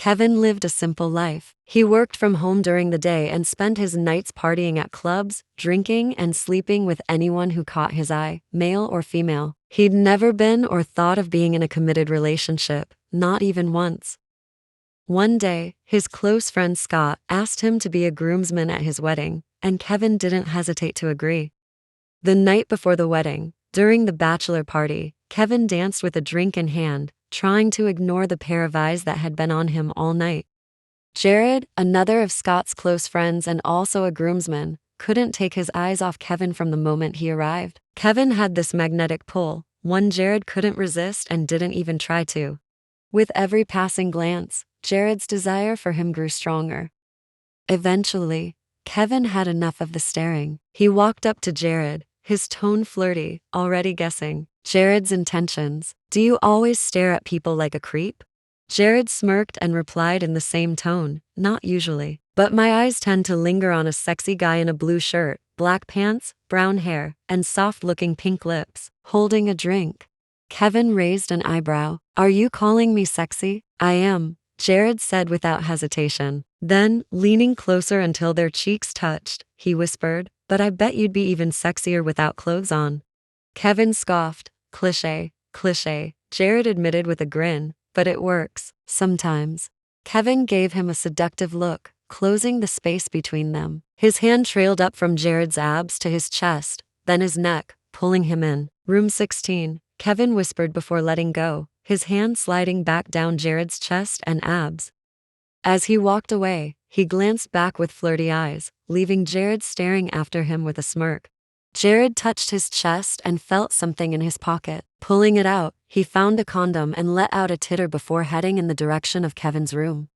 Kevin lived a simple life. He worked from home during the day and spent his nights partying at clubs, drinking, and sleeping with anyone who caught his eye, male or female. He'd never been or thought of being in a committed relationship, not even once. One day, his close friend Scott asked him to be a groomsman at his wedding, and Kevin didn't hesitate to agree. The night before the wedding, during the bachelor party, Kevin danced with a drink in hand, trying to ignore the pair of eyes that had been on him all night. Jared, another of Scott's close friends and also a groomsman, couldn't take his eyes off Kevin from the moment he arrived. Kevin had this magnetic pull, one Jared couldn't resist and didn't even try to. With every passing glance, Jared's desire for him grew stronger. Eventually, Kevin had enough of the staring. He walked up to Jared, his tone flirty, already guessing Jared's intentions. "Do you always stare at people like a creep?" Jared smirked and replied in the same tone, "Not usually, but my eyes tend to linger on a sexy guy in a blue shirt, black pants, brown hair, and soft-looking pink lips, holding a drink." Kevin raised an eyebrow. "Are you calling me sexy?" "I am," Jared said without hesitation. Then, leaning closer until their cheeks touched, he whispered, "But I bet you'd be even sexier without clothes on." Kevin scoffed. "Cliché, cliché," Jared admitted with a grin, "but it works, sometimes." Kevin gave him a seductive look, closing the space between them. His hand trailed up from Jared's abs to his chest, then his neck, pulling him in. "Room 16, Kevin whispered before letting go, his hand sliding back down Jared's chest and abs. As he walked away, he glanced back with flirty eyes, leaving Jared staring after him with a smirk. Jared touched his chest and felt something in his pocket. Pulling it out, he found a condom and let out a titter before heading in the direction of Kevin's room.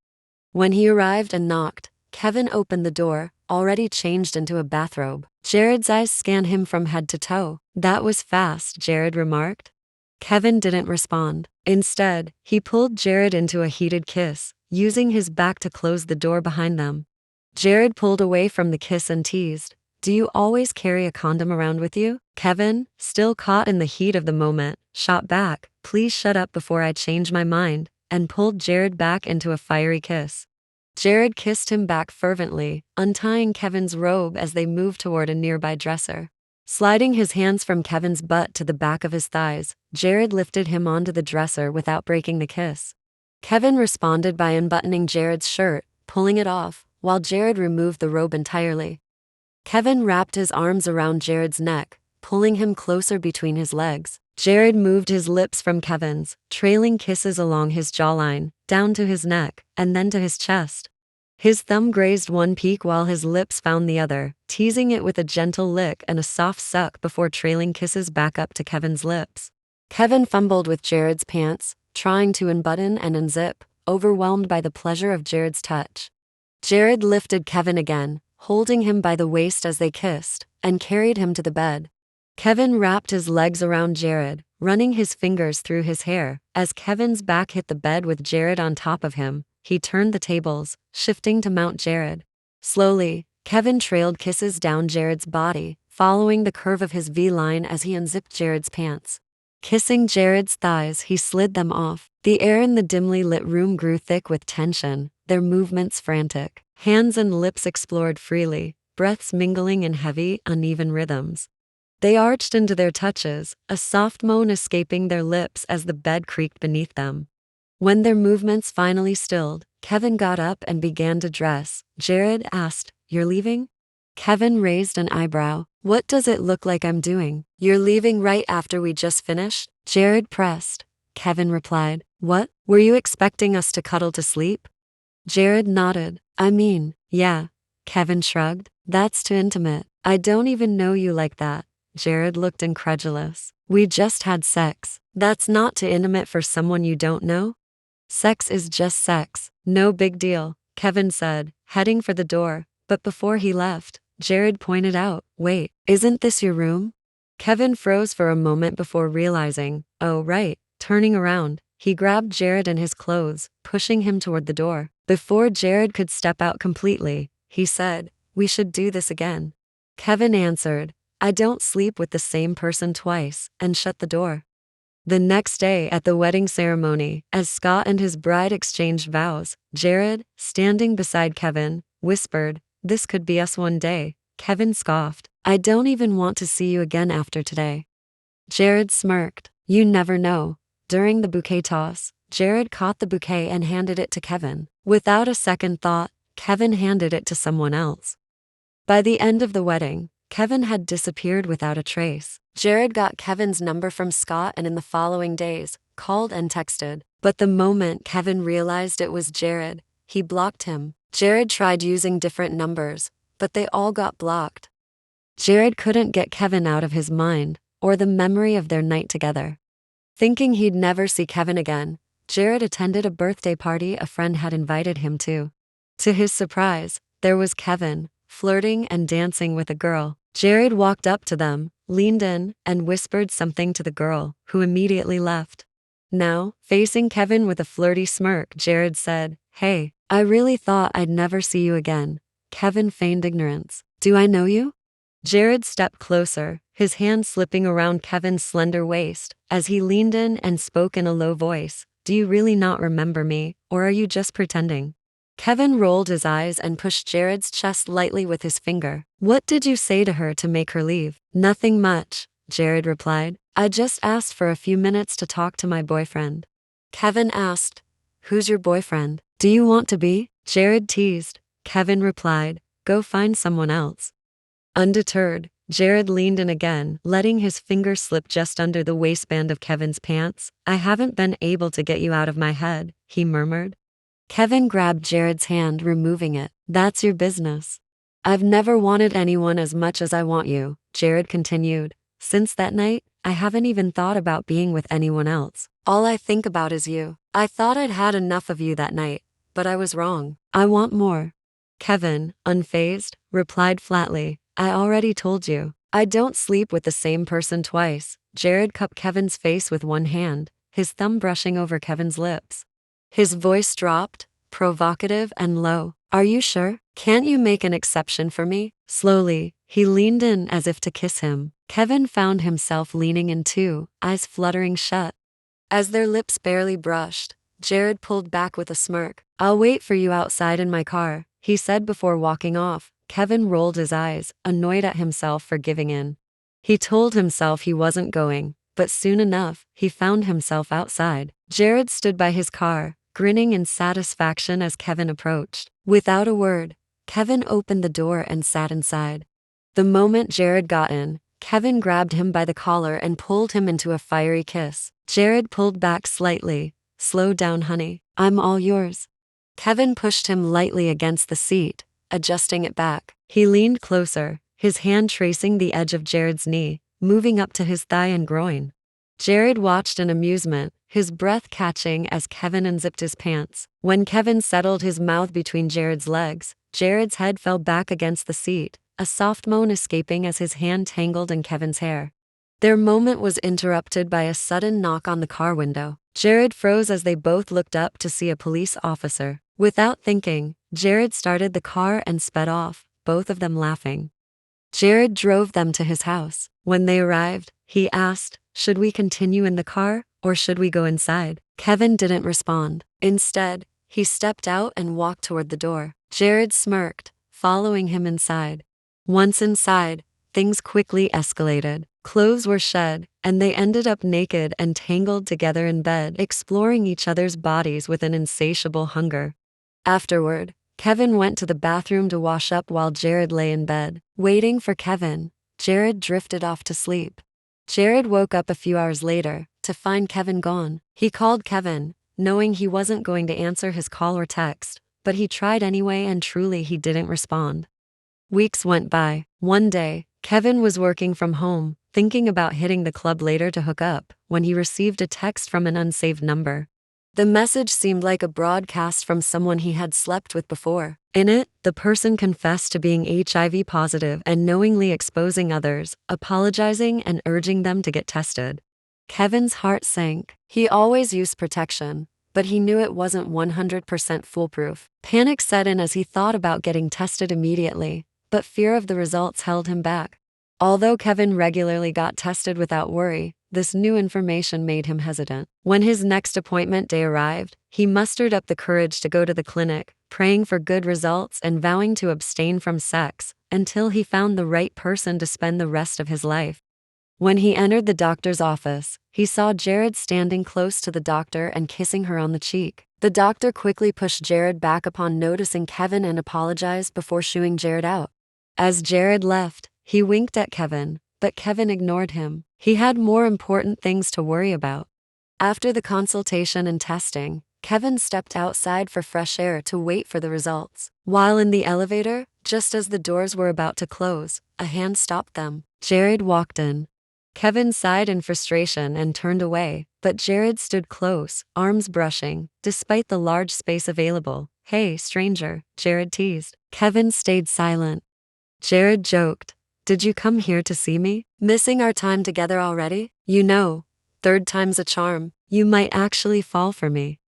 When he arrived and knocked, Kevin opened the door, already changed into a bathrobe. Jared's eyes scanned him from head to toe. "That was fast," Jared remarked. Kevin didn't respond. Instead, he pulled Jared into a heated kiss, using his back to close the door behind them. Jared pulled away from the kiss and teased, "Do you always carry a condom around with you?" Kevin, still caught in the heat of the moment, shot back, "Please shut up before I change my mind," and pulled Jared back into a fiery kiss. Jared kissed him back fervently, untying Kevin's robe as they moved toward a nearby dresser. Sliding his hands from Kevin's butt to the back of his thighs, Jared lifted him onto the dresser without breaking the kiss. Kevin responded by unbuttoning Jared's shirt, pulling it off, while Jared removed the robe entirely. Kevin wrapped his arms around Jared's neck, pulling him closer between his legs. Jared moved his lips from Kevin's, trailing kisses along his jawline, down to his neck, and then to his chest. His thumb grazed one peak while his lips found the other, teasing it with a gentle lick and a soft suck before trailing kisses back up to Kevin's lips. Kevin fumbled with Jared's pants, trying to unbutton and unzip, overwhelmed by the pleasure of Jared's touch. Jared lifted Kevin again, holding him by the waist as they kissed, and carried him to the bed. Kevin wrapped his legs around Jared, running his fingers through his hair. As Kevin's back hit the bed with Jared on top of him, he turned the tables, shifting to mount Jared. Slowly, Kevin trailed kisses down Jared's body, following the curve of his V-line as he unzipped Jared's pants. Kissing Jared's thighs, he slid them off. The air in the dimly lit room grew thick with tension, their movements frantic. Hands and lips explored freely, breaths mingling in heavy, uneven rhythms. They arched into their touches, a soft moan escaping their lips as the bed creaked beneath them. When their movements finally stilled, Kevin got up and began to dress. Jared asked, "You're leaving?" Kevin raised an eyebrow. "What does it look like I'm doing?" "You're leaving right after we just finished?" Jared pressed. Kevin replied, "What? Were you expecting us to cuddle to sleep?" Jared nodded. "I mean, yeah." Kevin shrugged. "That's too intimate. I don't even know you like that." Jared looked incredulous. "We just had sex. That's not too intimate for someone you don't know?" "Sex is just sex. No big deal," Kevin said, heading for the door. But before he left, Jared pointed out, "Wait, isn't this your room?" Kevin froze for a moment before realizing, "Oh right." Turning around, he grabbed Jared in his clothes, pushing him toward the door. Before Jared could step out completely, he said, "We should do this again." Kevin answered, "I don't sleep with the same person twice," and shut the door. The next day at the wedding ceremony, as Scott and his bride exchanged vows, Jared, standing beside Kevin, whispered, "This could be us one day." Kevin scoffed, "I don't even want to see you again after today." Jared smirked, "You never know." During the bouquet toss, Jared caught the bouquet and handed it to Kevin. Without a second thought, Kevin handed it to someone else. By the end of the wedding, Kevin had disappeared without a trace. Jared got Kevin's number from Scott and in the following days, called and texted. But the moment Kevin realized it was Jared, he blocked him. Jared tried using different numbers, but they all got blocked. Jared couldn't get Kevin out of his mind, or the memory of their night together. Thinking he'd never see Kevin again, Jared attended a birthday party a friend had invited him to. To his surprise, there was Kevin, flirting and dancing with a girl. Jared walked up to them, leaned in, and whispered something to the girl, who immediately left. Now, facing Kevin with a flirty smirk, Jared said, "Hey, I really thought I'd never see you again." Kevin feigned ignorance. "Do I know you?" Jared stepped closer, his hand slipping around Kevin's slender waist, as he leaned in and spoke in a low voice. "Do you really not remember me, or are you just pretending?" Kevin rolled his eyes and pushed Jared's chest lightly with his finger. "What did you say to her to make her leave?" "Nothing much," Jared replied. "I just asked for a few minutes to talk to my boyfriend." Kevin asked, "Who's your boyfriend? Do you want to be?" Jared teased. Kevin replied, "Go find someone else." Undeterred, Jared leaned in again, letting his finger slip just under the waistband of Kevin's pants. "I haven't been able to get you out of my head," he murmured. Kevin grabbed Jared's hand, removing it. "That's your business." "I've never wanted anyone as much as I want you," Jared continued. "Since that night, I haven't even thought about being with anyone else. All I think about is you. I thought I'd had enough of you that night, but I was wrong. I want more." Kevin, unfazed, replied flatly, "I already told you. I don't sleep with the same person twice." Jared cupped Kevin's face with one hand, his thumb brushing over Kevin's lips. His voice dropped, provocative and low. "Are you sure? Can't you make an exception for me?" Slowly, he leaned in as if to kiss him. Kevin found himself leaning in too, eyes fluttering shut. As their lips barely brushed, Jared pulled back with a smirk. "I'll wait for you outside in my car," he said before walking off. Kevin rolled his eyes, annoyed at himself for giving in. He told himself he wasn't going, but soon enough, he found himself outside. Jared stood by his car, grinning in satisfaction as Kevin approached. Without a word, Kevin opened the door and sat inside. The moment Jared got in, Kevin grabbed him by the collar and pulled him into a fiery kiss. Jared pulled back slightly. "Slow down, honey. I'm all yours." Kevin pushed him lightly against the seat, adjusting it back. He leaned closer, his hand tracing the edge of Jared's knee, moving up to his thigh and groin. Jared watched in amusement, his breath catching as Kevin unzipped his pants. When Kevin settled his mouth between Jared's legs, Jared's head fell back against the seat, a soft moan escaping as his hand tangled in Kevin's hair. Their moment was interrupted by a sudden knock on the car window. Jared froze as they both looked up to see a police officer. Without thinking, Jared started the car and sped off, both of them laughing. Jared drove them to his house. When they arrived, he asked, "Should we continue in the car, or should we go inside?" Kevin didn't respond. Instead, he stepped out and walked toward the door. Jared smirked, following him inside. Once inside, things quickly escalated. Clothes were shed, and they ended up naked and tangled together in bed, exploring each other's bodies with an insatiable hunger. Afterward, Kevin went to the bathroom to wash up while Jared lay in bed. Waiting for Kevin, Jared drifted off to sleep. Jared woke up a few hours later to find Kevin gone. He called Kevin, knowing he wasn't going to answer his call or text, but he tried anyway and truly he didn't respond. Weeks went by. One day, Kevin was working from home, thinking about hitting the club later to hook up, when he received a text from an unsaved number. The message seemed like a broadcast from someone he had slept with before. In it, the person confessed to being HIV positive and knowingly exposing others, apologizing and urging them to get tested. Kevin's heart sank. He always used protection, but he knew it wasn't 100% foolproof. Panic set in as he thought about getting tested immediately, but fear of the results held him back. Although Kevin regularly got tested without worry, this new information made him hesitant. When his next appointment day arrived, he mustered up the courage to go to the clinic, praying for good results and vowing to abstain from sex until he found the right person to spend the rest of his life. When he entered the doctor's office, he saw Jared standing close to the doctor and kissing her on the cheek. The doctor quickly pushed Jared back upon noticing Kevin and apologized before shooing Jared out. As Jared left, he winked at Kevin, but Kevin ignored him. He had more important things to worry about. After the consultation and testing, Kevin stepped outside for fresh air to wait for the results. While in the elevator, just as the doors were about to close, a hand stopped them. Jared walked in. Kevin sighed in frustration and turned away, but Jared stood close, arms brushing, despite the large space available. "Hey, stranger," Jared teased. Kevin stayed silent. Jared joked, "Did you come here to see me? Missing our time together already? You know, third time's a charm. You might actually fall for me."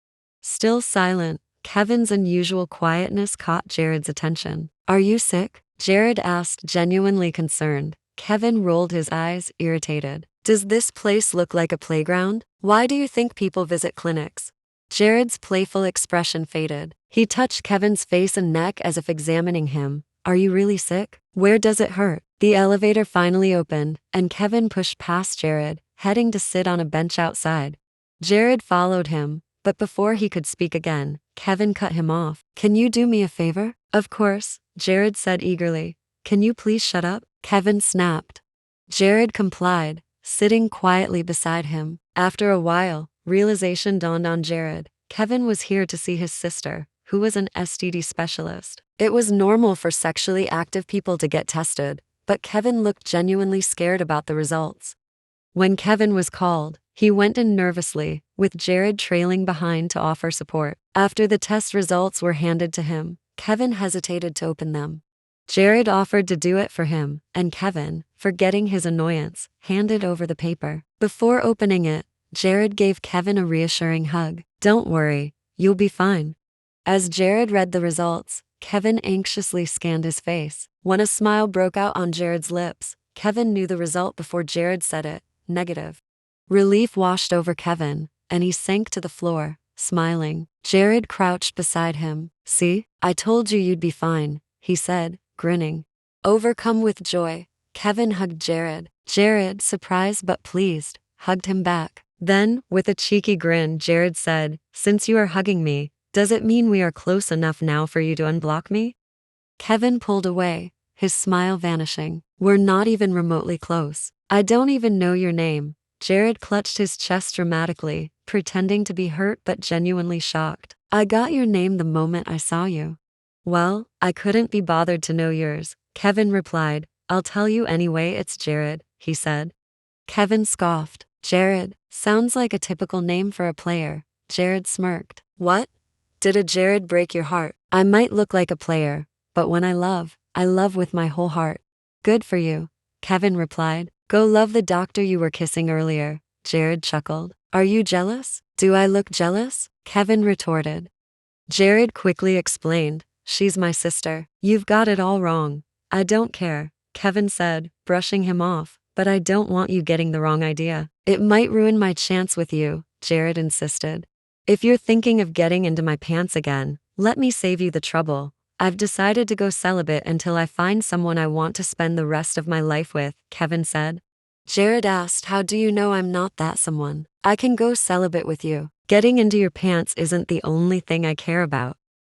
Still silent, Kevin's unusual quietness caught Jared's attention. "Are you sick?" Jared asked, genuinely concerned. Kevin rolled his eyes, irritated. "Does this place look like a playground? Why do you think people visit clinics?" Jared's playful expression faded. He touched Kevin's face and neck as if examining him. "Are you really sick? Where does it hurt?" The elevator finally opened, and Kevin pushed past Jared, heading to sit on a bench outside. Jared followed him, but before he could speak again, Kevin cut him off. "Can you do me a favor?" "Of course," Jared said eagerly. "Can you please shut up?" Kevin snapped. Jared complied, sitting quietly beside him. After a while, realization dawned on Jared. Kevin was here to see his sister, who was an STD specialist. It was normal for sexually active people to get tested, but Kevin looked genuinely scared about the results. When Kevin was called, he went in nervously, with Jared trailing behind to offer support. After the test results were handed to him, Kevin hesitated to open them. Jared offered to do it for him, and Kevin, forgetting his annoyance, handed over the paper. Before opening it, Jared gave Kevin a reassuring hug. "Don't worry, you'll be fine." As Jared read the results, Kevin anxiously scanned his face. When a smile broke out on Jared's lips, Kevin knew the result before Jared said it: negative. Relief washed over Kevin, and he sank to the floor, smiling. Jared crouched beside him. "See, I told you you'd be fine," he said, grinning. Overcome with joy, Kevin hugged Jared. Jared, surprised but pleased, hugged him back. Then, with a cheeky grin, Jared said, "Since you are hugging me, does it mean we are close enough now for you to unblock me?" Kevin pulled away, his smile vanishing. "We're not even remotely close. I don't even know your name." Jared clutched his chest dramatically, pretending to be hurt but genuinely shocked. "I got your name the moment I saw you." "Well, I couldn't be bothered to know yours," Kevin replied. "I'll tell you anyway, it's Jared," he said. Kevin scoffed. "Jared, sounds like a typical name for a player." Jared smirked. "What? Did a Jared break your heart?" "I might look like a player, but when I love with my whole heart." "Good for you," Kevin replied. "Go love the doctor you were kissing earlier." Jared chuckled. "Are you jealous?" "Do I look jealous?" Kevin retorted. Jared quickly explained. "She's my sister." "You've got it all wrong." "I don't care," Kevin said, brushing him off, "but I don't want you getting the wrong idea." "It might ruin my chance with you," Jared insisted. "If you're thinking of getting into my pants again, let me save you the trouble. I've decided to go celibate until I find someone I want to spend the rest of my life with," Kevin said. Jared asked, "How do you know I'm not that someone?" "I can go celibate with you. Getting into your pants isn't the only thing I care about."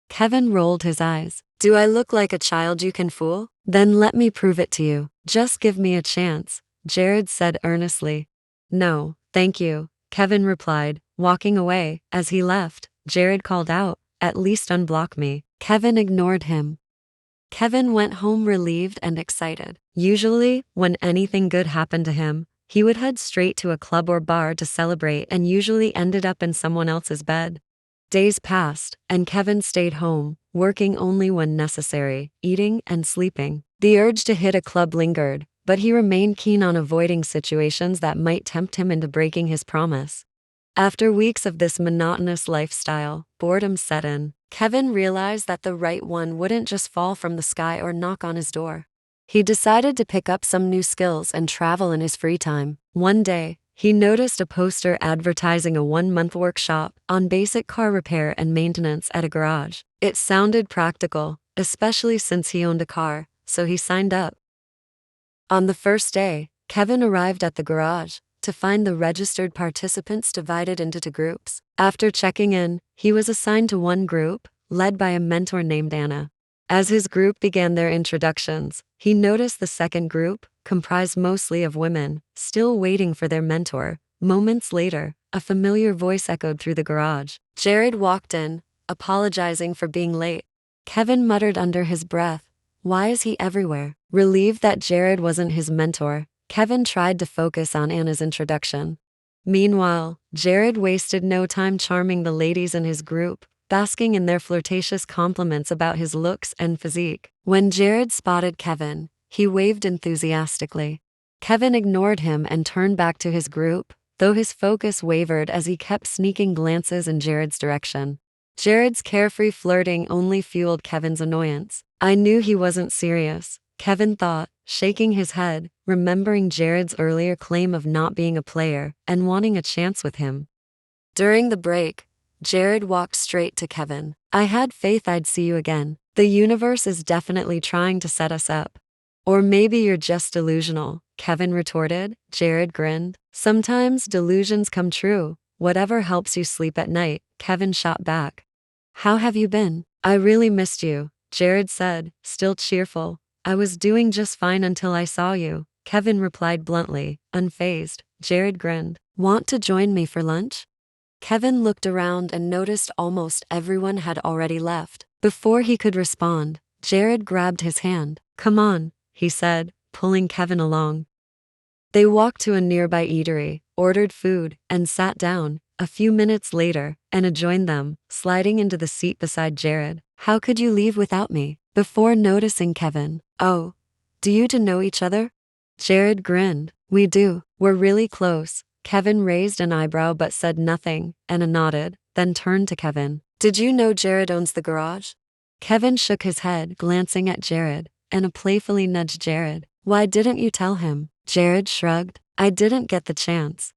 Kevin rolled his eyes. "Do I look like a child you can fool? Then let me prove it to you. Just give me a chance," Jared said earnestly. "No, thank you," Kevin replied, walking away. As he left, Jared called out, "At least unblock me." Kevin ignored him. Kevin went home relieved and excited. Usually, when anything good happened to him, he would head straight to a club or bar to celebrate and usually ended up in someone else's bed. Days passed, and Kevin stayed home, working only when necessary, eating and sleeping. The urge to hit a club lingered, but he remained keen on avoiding situations that might tempt him into breaking his promise. After weeks of this monotonous lifestyle, boredom set in. Kevin realized that the right one wouldn't just fall from the sky or knock on his door. He decided to pick up some new skills and travel in his free time. One day, he noticed a poster advertising a 1-month workshop on basic car repair and maintenance at a garage. It sounded practical, especially since he owned a car, so he signed up. On the first day, Kevin arrived at the garage to find the registered participants divided into two groups. After checking in, he was assigned to one group, led by a mentor named Anna. As his group began their introductions, he noticed the second group, comprised mostly of women, still waiting for their mentor. Moments later, a familiar voice echoed through the garage. Jared walked in, apologizing for being late. Kevin muttered under his breath, "Why is he everywhere?" Relieved that Jared wasn't his mentor, Kevin tried to focus on Anna's introduction. Meanwhile, Jared wasted no time charming the ladies in his group, basking in their flirtatious compliments about his looks and physique. When Jared spotted Kevin, he waved enthusiastically. Kevin ignored him and turned back to his group, though his focus wavered as he kept sneaking glances in Jared's direction. Jared's carefree flirting only fueled Kevin's annoyance. I knew he wasn't serious, Kevin thought, shaking his head, remembering Jared's earlier claim of not being a player and wanting a chance with him. During the break, Jared walked straight to Kevin. "I had faith I'd see you again. The universe is definitely trying to set us up." "Or maybe you're just delusional," Kevin retorted. Jared grinned. "Sometimes delusions come true. Whatever helps you sleep at night," Kevin shot back. "How have you been?" "I really missed you," Jared said, still cheerful. "I was doing just fine until I saw you," Kevin replied bluntly, unfazed. Jared grinned. "Want to join me for lunch?" Kevin looked around and noticed almost everyone had already left. Before he could respond, Jared grabbed his hand. "Come on," he said, pulling Kevin along. They walked to a nearby eatery, ordered food, and sat down. A few minutes later, Anna joined them, sliding into the seat beside Jared. "How could you leave without me?" Before noticing Kevin. "Oh, do you two know each other?" Jared grinned. "We do. We're really close." Kevin raised an eyebrow but said nothing. Anna nodded, then turned to Kevin. "Did you know Jared owns the garage?" Kevin shook his head, glancing at Jared. Anna playfully nudged Jared. "Why didn't you tell him?" Jared shrugged. "I didn't get the chance."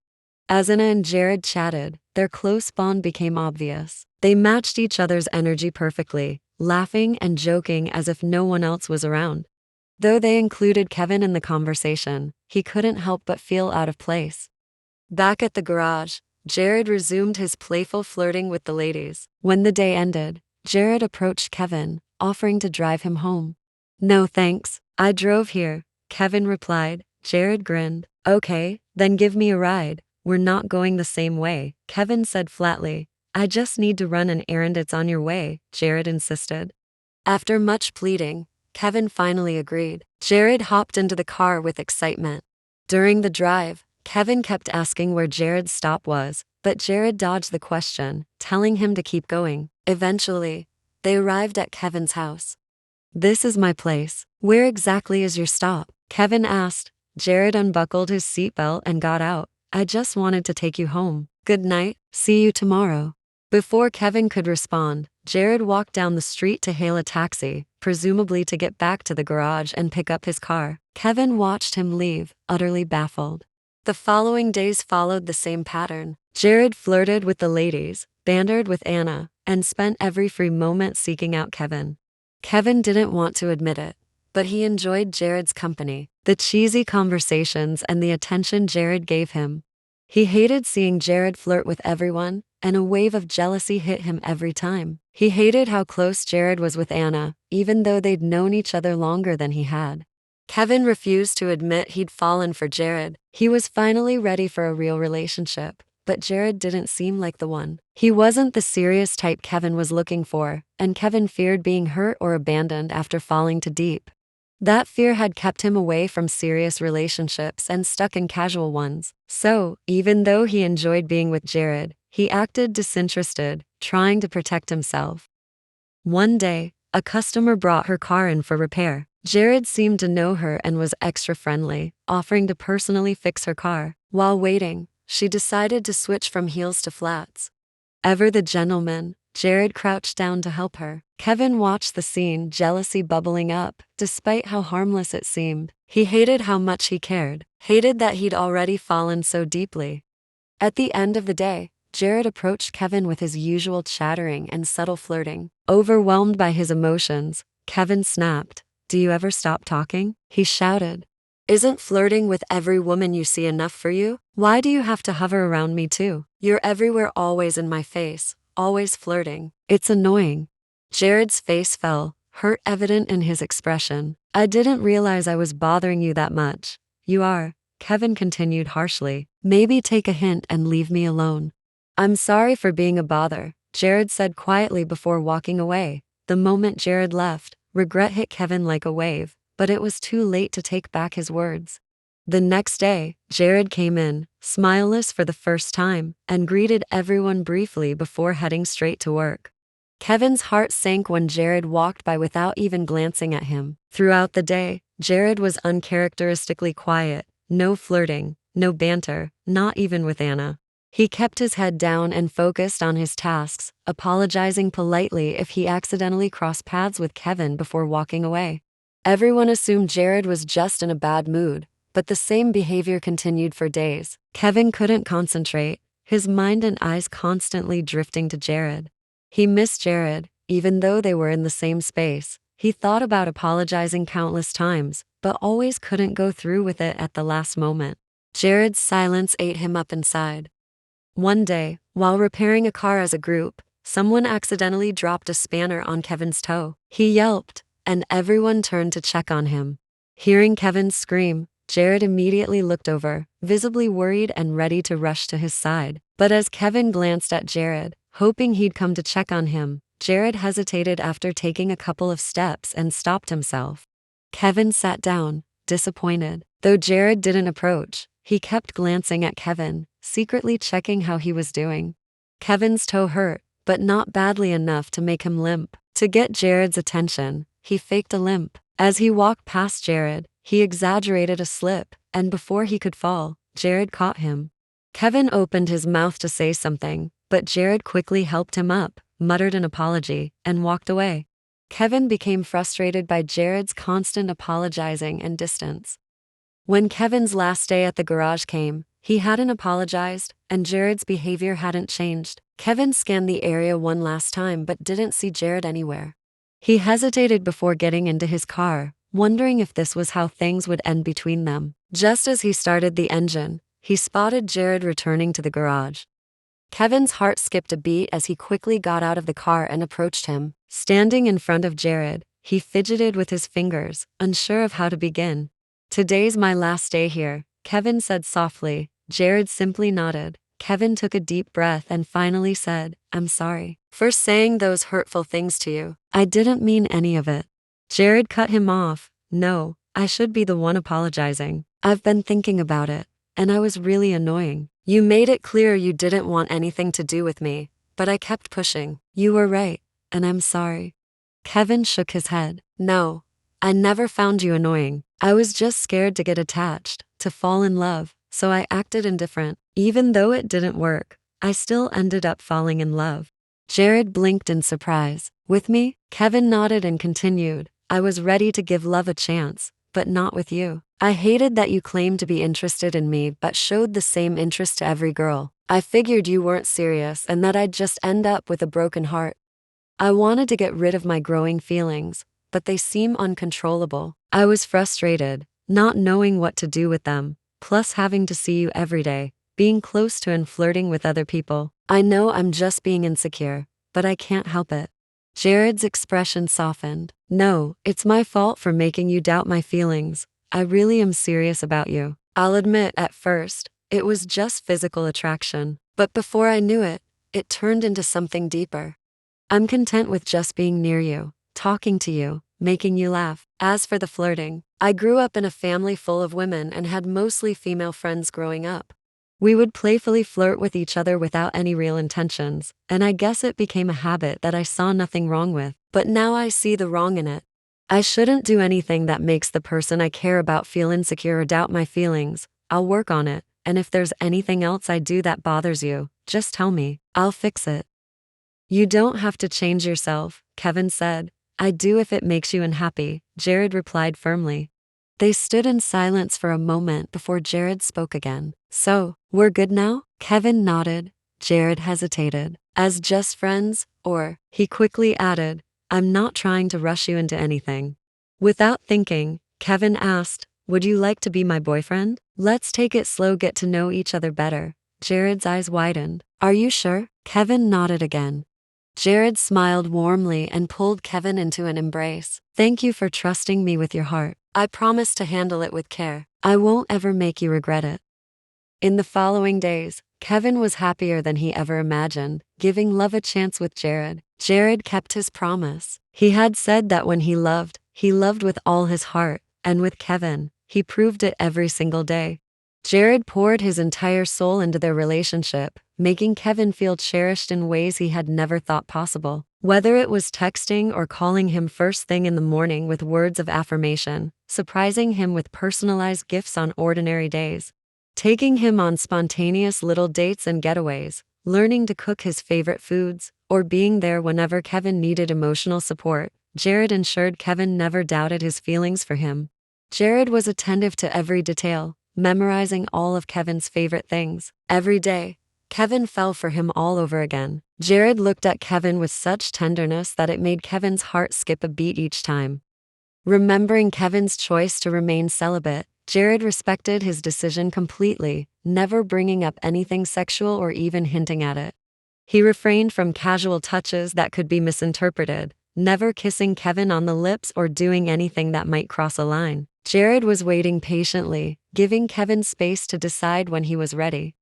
As Anna and Jared chatted, their close bond became obvious. They matched each other's energy perfectly, laughing and joking as if no one else was around. Though they included Kevin in the conversation, he couldn't help but feel out of place. Back at the garage, Jared resumed his playful flirting with the ladies. When the day ended, Jared approached Kevin, offering to drive him home. "No thanks, I drove here," Kevin replied. Jared grinned. "Okay, then give me a ride. We're not going the same way," Kevin said flatly. "I just need to run an errand, it's on your way," Jared insisted. After much pleading, Kevin finally agreed. Jared hopped into the car with excitement. During the drive, Kevin kept asking where Jared's stop was, but Jared dodged the question, telling him to keep going. Eventually, they arrived at Kevin's house. "This is my place. Where exactly is your stop?" Kevin asked. Jared unbuckled his seatbelt and got out. "I just wanted to take you home. Good night, see you tomorrow." Before Kevin could respond, Jared walked down the street to hail a taxi, presumably to get back to the garage and pick up his car. Kevin watched him leave, utterly baffled. The following days followed the same pattern. Jared flirted with the ladies, bantered with Anna, and spent every free moment seeking out Kevin. Kevin didn't want to admit it, but he enjoyed Jared's company, the cheesy conversations and the attention Jared gave him. He hated seeing Jared flirt with everyone, and a wave of jealousy hit him every time. He hated how close Jared was with Anna, even though they'd known each other longer than he had. Kevin refused to admit he'd fallen for Jared. He was finally ready for a real relationship, but Jared didn't seem like the one. He wasn't the serious type Kevin was looking for, and Kevin feared being hurt or abandoned after falling too deep. That fear had kept him away from serious relationships and stuck in casual ones. So, even though he enjoyed being with Jared, he acted disinterested, trying to protect himself. One day, a customer brought her car in for repair. Jared seemed to know her and was extra friendly, offering to personally fix her car. While waiting, she decided to switch from heels to flats. Ever the gentleman, Jared crouched down to help her. Kevin watched the scene, jealousy bubbling up, despite how harmless it seemed. He hated how much he cared, hated that he'd already fallen so deeply. At the end of the day, Jared approached Kevin with his usual chattering and subtle flirting. Overwhelmed by his emotions, Kevin snapped. "Do you ever stop talking?" he shouted. "Isn't flirting with every woman you see enough for you? Why do you have to hover around me too? You're everywhere, always in my face, always flirting. It's annoying." Jared's face fell, hurt evident in his expression. "I didn't realize I was bothering you that much." "You are," Kevin continued harshly. "Maybe take a hint and leave me alone." "I'm sorry for being a bother," Jared said quietly before walking away. The moment Jared left, regret hit Kevin like a wave, but it was too late to take back his words. The next day, Jared came in, smileless for the first time, and greeted everyone briefly before heading straight to work. Kevin's heart sank when Jared walked by without even glancing at him. Throughout the day, Jared was uncharacteristically quiet, no flirting, no banter, not even with Anna. He kept his head down and focused on his tasks, apologizing politely if he accidentally crossed paths with Kevin before walking away. Everyone assumed Jared was just in a bad mood, but the same behavior continued for days. Kevin couldn't concentrate, his mind and eyes constantly drifting to Jared. He missed Jared, even though they were in the same space. He thought about apologizing countless times, but always couldn't go through with it at the last moment. Jared's silence ate him up inside. One day, while repairing a car as a group, someone accidentally dropped a spanner on Kevin's toe. He yelped, and everyone turned to check on him. Hearing Kevin's scream, Jared immediately looked over, visibly worried and ready to rush to his side. But as Kevin glanced at Jared, hoping he'd come to check on him, Jared hesitated after taking a couple of steps and stopped himself. Kevin sat down, disappointed. Though Jared didn't approach, he kept glancing at Kevin, secretly checking how he was doing. Kevin's toe hurt, but not badly enough to make him limp. To get Jared's attention, he faked a limp. As he walked past Jared, he exaggerated a slip, and before he could fall, Jared caught him. Kevin opened his mouth to say something, but Jared quickly helped him up, muttered an apology, and walked away. Kevin became frustrated by Jared's constant apologizing and distance. When Kevin's last day at the garage came, he hadn't apologized, and Jared's behavior hadn't changed. Kevin scanned the area one last time but didn't see Jared anywhere. He hesitated before getting into his car, wondering if this was how things would end between them. Just as he started the engine, he spotted Jared returning to the garage. Kevin's heart skipped a beat as he quickly got out of the car and approached him. Standing in front of Jared, he fidgeted with his fingers, unsure of how to begin. "Today's my last day here," Kevin said softly. Jared simply nodded. Kevin took a deep breath and finally said, "I'm sorry for saying those hurtful things to you. I didn't mean any of it." Jared cut him off. "No, I should be the one apologizing. I've been thinking about it, and I was really annoying. You made it clear you didn't want anything to do with me, but I kept pushing. You were right, and I'm sorry." Kevin shook his head. "No, I never found you annoying. I was just scared to get attached, to fall in love, so I acted indifferent. Even though it didn't work, I still ended up falling in love." Jared blinked in surprise. "With me?" Kevin nodded and continued. "I was ready to give love a chance, but not with you. I hated that you claimed to be interested in me but showed the same interest to every girl. I figured you weren't serious and that I'd just end up with a broken heart. I wanted to get rid of my growing feelings, but they seem uncontrollable. I was frustrated, not knowing what to do with them, plus having to see you every day, being close to and flirting with other people. I know I'm just being insecure, but I can't help it." Jared's expression softened. "No, it's my fault for making you doubt my feelings. I really am serious about you. I'll admit, at first, it was just physical attraction, but before I knew it, it turned into something deeper. I'm content with just being near you, talking to you, making you laugh. As for the flirting, I grew up in a family full of women and had mostly female friends growing up. We would playfully flirt with each other without any real intentions, and I guess it became a habit that I saw nothing wrong with. But now I see the wrong in it. I shouldn't do anything that makes the person I care about feel insecure or doubt my feelings. I'll work on it, and if there's anything else I do that bothers you, just tell me. I'll fix it." You don't have to change yourself, Kevin said. I do if it makes you unhappy, Jared replied firmly. They stood in silence for a moment before Jared spoke again. So, we're good now? Kevin nodded. Jared hesitated. As just friends, or, he quickly added, I'm not trying to rush you into anything. Without thinking, Kevin asked, would you like to be my boyfriend? Let's take it slow, get to know each other better. Jared's eyes widened. Are you sure? Kevin nodded again. Jared smiled warmly and pulled Kevin into an embrace. Thank you for trusting me with your heart. I promise to handle it with care. I won't ever make you regret it. In the following days, Kevin was happier than he ever imagined, giving love a chance with Jared. Jared kept his promise. He had said that when he loved with all his heart, and with Kevin, he proved it every single day. Jared poured his entire soul into their relationship, making Kevin feel cherished in ways he had never thought possible. Whether it was texting or calling him first thing in the morning with words of affirmation, surprising him with personalized gifts on ordinary days, taking him on spontaneous little dates and getaways, learning to cook his favorite foods, or being there whenever Kevin needed emotional support, Jared ensured Kevin never doubted his feelings for him. Jared was attentive to every detail, memorizing all of Kevin's favorite things. Every day, Kevin fell for him all over again. Jared looked at Kevin with such tenderness that it made Kevin's heart skip a beat each time. Remembering Kevin's choice to remain celibate, Jared respected his decision completely, never bringing up anything sexual or even hinting at it. He refrained from casual touches that could be misinterpreted, never kissing Kevin on the lips or doing anything that might cross a line. Jared was waiting patiently, giving Kevin space to decide when he was ready.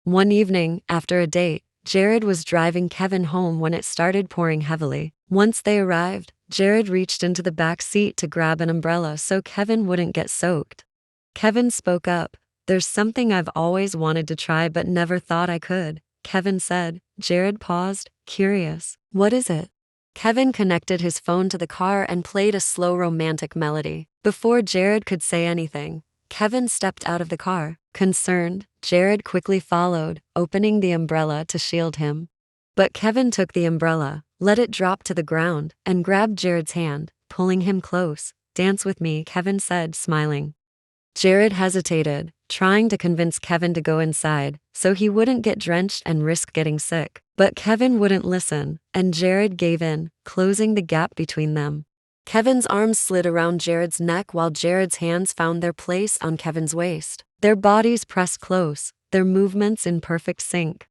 One evening, after a date, Jared was driving Kevin home when it started pouring heavily. Once they arrived, Jared reached into the back seat to grab an umbrella so Kevin wouldn't get soaked. Kevin spoke up. There's something I've always wanted to try but never thought I could, Kevin said. Jared paused, curious. What is it? Kevin connected his phone to the car and played a slow romantic melody. Before Jared could say anything, Kevin stepped out of the car. Concerned, Jared quickly followed, opening the umbrella to shield him. But Kevin took the umbrella, let it drop to the ground, and grabbed Jared's hand, pulling him close. Dance with me, Kevin said, smiling. Jared hesitated, trying to convince Kevin to go inside, so he wouldn't get drenched and risk getting sick. But Kevin wouldn't listen, and Jared gave in, closing the gap between them. Kevin's arms slid around Jared's neck while Jared's hands found their place on Kevin's waist. Their bodies pressed close, their movements in perfect sync.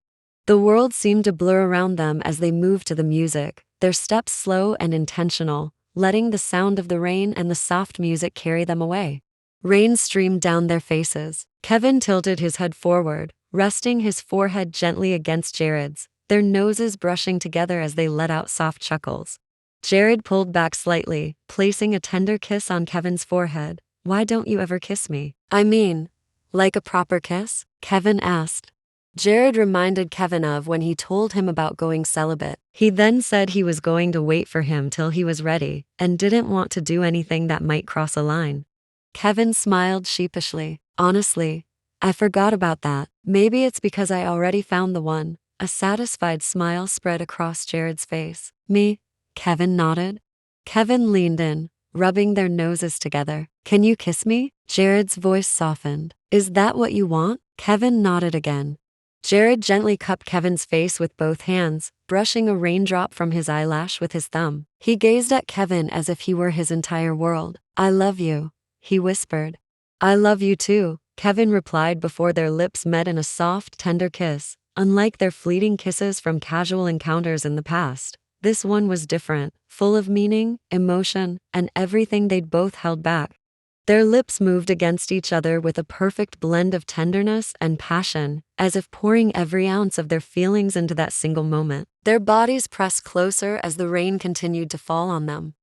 The world seemed to blur around them as they moved to the music, their steps slow and intentional, letting the sound of the rain and the soft music carry them away. Rain streamed down their faces. Kevin tilted his head forward, resting his forehead gently against Jared's, their noses brushing together as they let out soft chuckles. Jared pulled back slightly, placing a tender kiss on Kevin's forehead. Why don't you ever kiss me? I mean, like a proper kiss? Kevin asked. Jared reminded Kevin of when he told him about going celibate. He then said he was going to wait for him till he was ready, and didn't want to do anything that might cross a line. Kevin smiled sheepishly. Honestly, I forgot about that. Maybe it's because I already found the one. A satisfied smile spread across Jared's face. Me? Kevin nodded. Kevin leaned in, rubbing their noses together. Can you kiss me? Jared's voice softened. Is that what you want? Kevin nodded again. Jared gently cupped Kevin's face with both hands, brushing a raindrop from his eyelash with his thumb. He gazed at Kevin as if he were his entire world. I love you, he whispered. I love you too, Kevin replied before their lips met in a soft, tender kiss. Unlike their fleeting kisses from casual encounters in the past, this one was different, full of meaning, emotion, and everything they'd both held back. Their lips moved against each other with a perfect blend of tenderness and passion, as if pouring every ounce of their feelings into that single moment. Their bodies pressed closer as the rain continued to fall on them.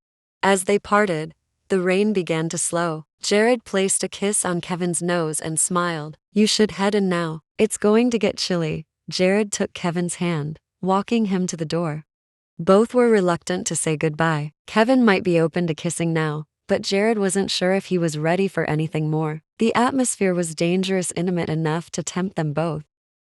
As they parted, the rain began to slow. Jared placed a kiss on Kevin's nose and smiled. You should head in now. It's going to get chilly. Jared took Kevin's hand, walking him to the door. Both were reluctant to say goodbye. Kevin might be open to kissing now, but Jared wasn't sure if he was ready for anything more. The atmosphere was dangerous intimate enough to tempt them both.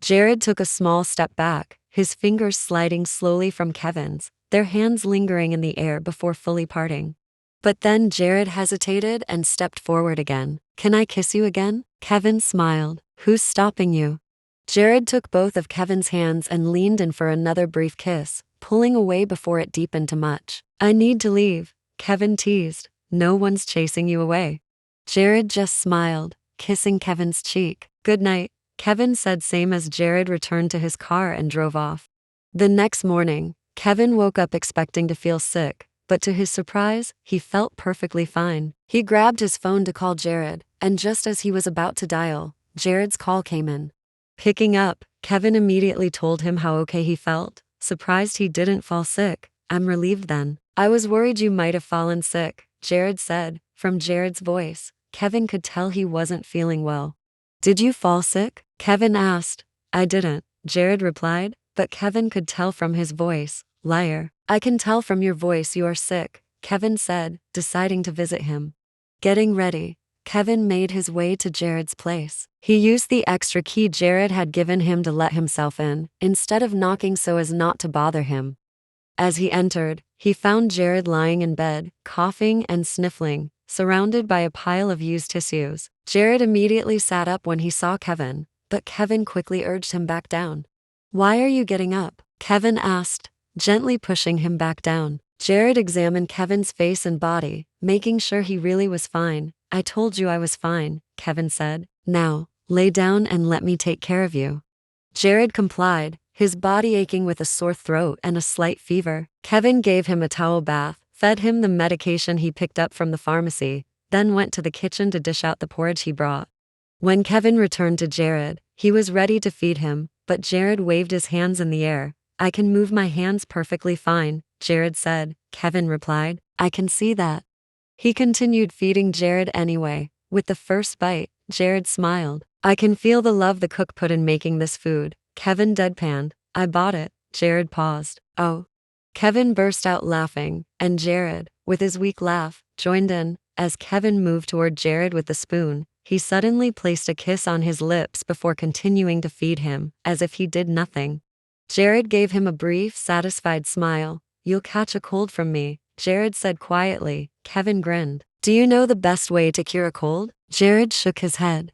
Jared took a small step back, his fingers sliding slowly from Kevin's, their hands lingering in the air before fully parting. But then Jared hesitated and stepped forward again. "Can I kiss you again?" Kevin smiled. "Who's stopping you?" Jared took both of Kevin's hands and leaned in for another brief kiss, pulling away before it deepened to much. "I need to leave," Kevin teased. "No one's chasing you away." Jared just smiled, kissing Kevin's cheek. "Good night," Kevin said, same as Jared returned to his car and drove off. The next morning, Kevin woke up expecting to feel sick, but to his surprise, he felt perfectly fine. He grabbed his phone to call Jared, and just as he was about to dial, Jared's call came in. Picking up, Kevin immediately told him how okay he felt, surprised he didn't fall sick. "I'm relieved then. I was worried you might have fallen sick," Jared said. From Jared's voice, Kevin could tell he wasn't feeling well. "Did you fall sick?" Kevin asked. "I didn't," Jared replied, but Kevin could tell from his voice. "Liar. I can tell from your voice you are sick," Kevin said, deciding to visit him. Getting ready, Kevin made his way to Jared's place. He used the extra key Jared had given him to let himself in, instead of knocking so as not to bother him. As he entered, he found Jared lying in bed, coughing and sniffling, surrounded by a pile of used tissues. Jared immediately sat up when he saw Kevin, but Kevin quickly urged him back down. "Why are you getting up?" Kevin asked, gently pushing him back down. Jared examined Kevin's face and body, making sure he really was fine. "I told you I was fine," Kevin said. "Now, lay down and let me take care of you." Jared complied, his body aching with a sore throat and a slight fever. Kevin gave him a towel bath, fed him the medication he picked up from the pharmacy, then went to the kitchen to dish out the porridge he brought. When Kevin returned to Jared, he was ready to feed him, but Jared waved his hands in the air. "I can move my hands perfectly fine," Jared said. Kevin replied, "I can see that." He continued feeding Jared anyway. With the first bite, Jared smiled. "I can feel the love the cook put in making this food," Kevin deadpanned. "I bought it." Jared paused. "Oh." Kevin burst out laughing, and Jared, with his weak laugh, joined in. As Kevin moved toward Jared with the spoon, he suddenly placed a kiss on his lips before continuing to feed him, as if he did nothing. Jared gave him a brief, satisfied smile. "You'll catch a cold from me," Jared said quietly. Kevin grinned. "Do you know the best way to cure a cold?" Jared shook his head.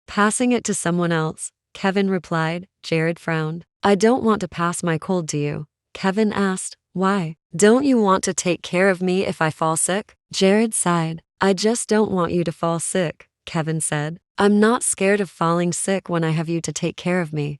"Passing it to someone else," Kevin replied. Jared frowned. "I don't want to pass my cold to you." Kevin asked. "Why? Don't you want to take care of me if I fall sick?" Jared sighed. "I just don't want you to fall sick," Kevin said. "I'm not scared of falling sick when I have you to take care of me."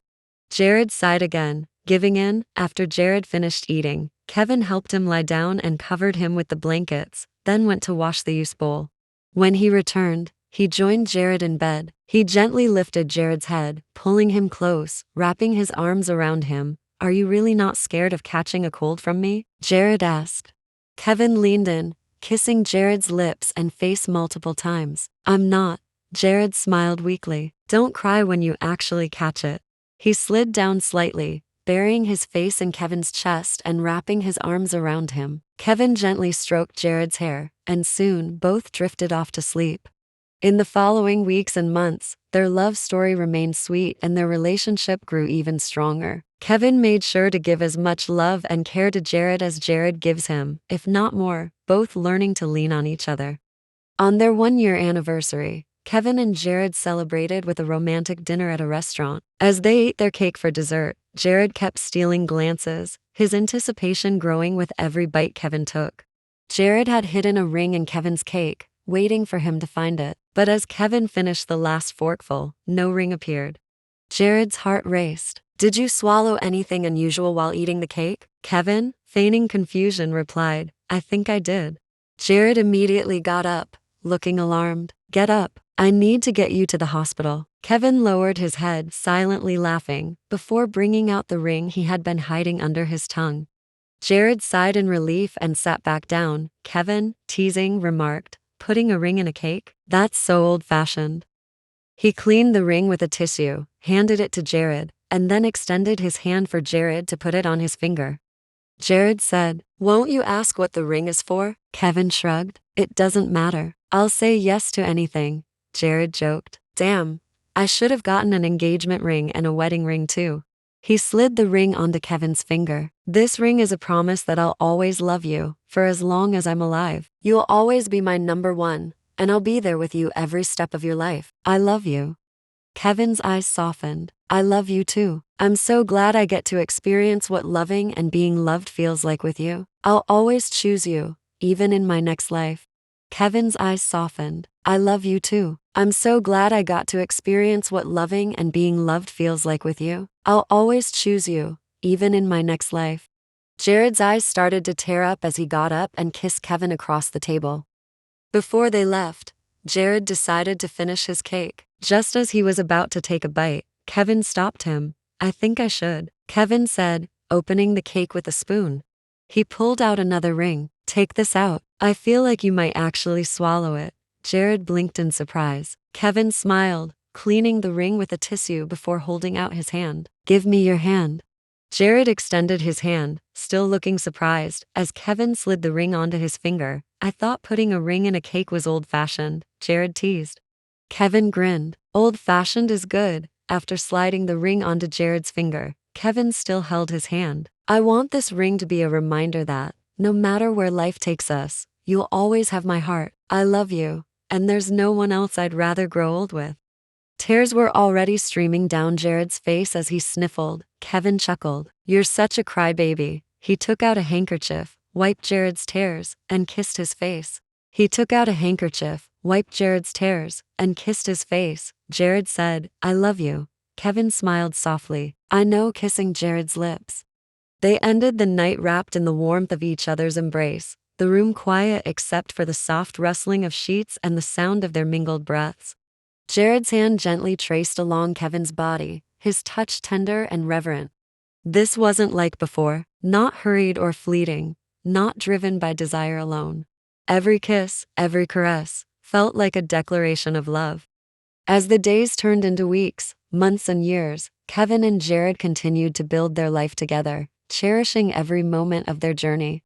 Jared sighed again, giving in. After Jared finished eating, Kevin helped him lie down and covered him with the blankets, then went to wash the used bowl. When he returned, he joined Jared in bed. He gently lifted Jared's head, pulling him close, wrapping his arms around him. "Are you really not scared of catching a cold from me?" Jared asked. Kevin leaned in, kissing Jared's lips and face multiple times. "I'm not." Jared smiled weakly. "Don't cry when you actually catch it." He slid down slightly, burying his face in Kevin's chest and wrapping his arms around him. Kevin gently stroked Jared's hair, and soon both drifted off to sleep. In the following weeks and months, their love story remained sweet and their relationship grew even stronger. Kevin made sure to give as much love and care to Jared as Jared gives him, if not more, both learning to lean on each other. On their 1-year anniversary, Kevin and Jared celebrated with a romantic dinner at a restaurant. As they ate their cake for dessert, Jared kept stealing glances, his anticipation growing with every bite Kevin took. Jared had hidden a ring in Kevin's cake, waiting for him to find it. But as Kevin finished the last forkful, no ring appeared. Jared's heart raced. "Did you swallow anything unusual while eating the cake?" Kevin, feigning confusion, replied, "I think I did." Jared immediately got up, looking alarmed. "Get up. I need to get you to the hospital." Kevin lowered his head, silently laughing, before bringing out the ring he had been hiding under his tongue. Jared sighed in relief and sat back down. Kevin, teasing, remarked, "Putting a ring in a cake? That's so old-fashioned." He cleaned the ring with a tissue, handed it to Jared, and then extended his hand for Jared to put it on his finger. Jared said, "Won't you ask what the ring is for?" Kevin shrugged. "It doesn't matter. I'll say yes to anything." Jared joked. "Damn, I should have gotten an engagement ring and a wedding ring too." He slid the ring onto Kevin's finger. This ring is a promise that I'll always love you, for as long as I'm alive. You'll always be my number one, and I'll be there with you every step of your life. I love you. Kevin's eyes softened. I love you too. I'm so glad I get to experience what loving and being loved feels like with you. I'll always choose you, even in my next life. Kevin's eyes softened. I love you too. I'm so glad I got to experience what loving and being loved feels like with you. I'll always choose you, even in my next life. Jared's eyes started to tear up as he got up and kissed Kevin across the table. Before they left, Jared decided to finish his cake. Just as he was about to take a bite, Kevin stopped him. I think I should, Kevin said, opening the cake with a spoon. He pulled out another ring. Take this out. I feel like you might actually swallow it. Jared blinked in surprise. Kevin smiled, cleaning the ring with a tissue before holding out his hand. Give me your hand. Jared extended his hand, still looking surprised, as Kevin slid the ring onto his finger. I thought putting a ring in a cake was old-fashioned, Jared teased. Kevin grinned. Old-fashioned is good. After sliding the ring onto Jared's finger, Kevin still held his hand. I want this ring to be a reminder that, no matter where life takes us, you'll always have my heart. I love you, and there's no one else I'd rather grow old with. Tears were already streaming down Jared's face as he sniffled. Kevin chuckled. You're such a crybaby. He took out a handkerchief, wiped Jared's tears, and kissed his face. Jared said, I love you. Kevin smiled softly. I know, kissing Jared's lips. They ended the night wrapped in the warmth of each other's embrace, the room quiet except for the soft rustling of sheets and the sound of their mingled breaths. Jared's hand gently traced along Kevin's body, his touch tender and reverent. This wasn't like before, not hurried or fleeting, not driven by desire alone. Every kiss, every caress, felt like a declaration of love. As the days turned into weeks, months and years, Kevin and Jared continued to build their life together, cherishing every moment of their journey.